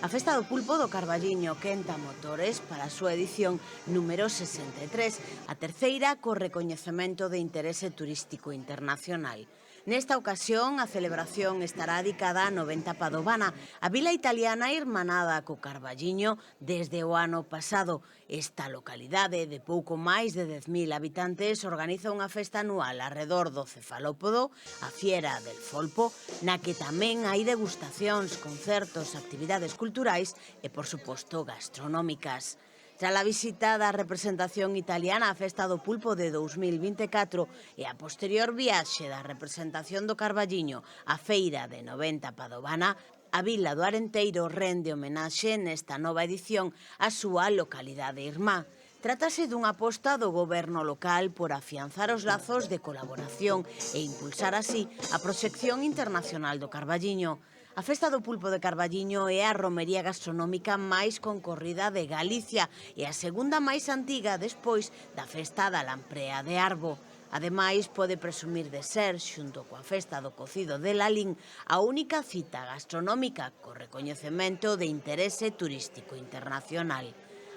A Festa do Pulpo do Carballiño quenta motores para a súa edición número 63, a terceira co recoñecemento de interese turístico internacional. Nesta ocasión, a celebración estará dedicada a 90 Padovana, a vila italiana irmanada co Carballiño desde o ano pasado. Esta localidade de pouco máis de 10.000 habitantes organiza unha festa anual arredor do cefalópodo, a Fiera del Folpo, na que tamén hai degustacións, concertos, actividades culturais e, por suposto, gastronómicas. Tras a visita da representación italiana á Festa do Pulpo de 2024 e a posterior viaxe da representación do Carballiño á Feira de 90 Padovana, a Vila do Arenteiro rende homenaxe nesta nova edición á súa localidade irmá. Trátase dunha aposta do goberno local por afianzar os lazos de colaboración e impulsar así a proxección internacional do Carballiño. A Festa do Pulpo de Carballiño é a romería gastronómica máis concorrida de Galicia e a segunda máis antiga despois da Festa da Lamprea de Arbo. Ademais, pode presumir de ser, xunto coa Festa do Cocido de Lalín, a única cita gastronómica co recoñecemento de interese turístico internacional.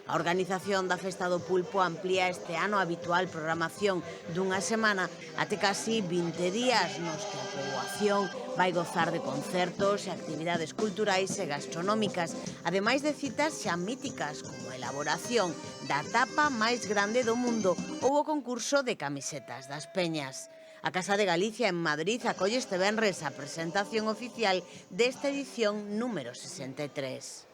A organización da Festa do Pulpo amplía este ano a habitual programación dunha semana até casi 20 días nos que a poboación vai gozar de concertos e actividades culturais e gastronómicas, ademais de citas xa míticas como a elaboración da tapa máis grande do mundo ou o concurso de camisetas das peñas. A Casa de Galicia en Madrid acolle este venres a presentación oficial desta edición número 63.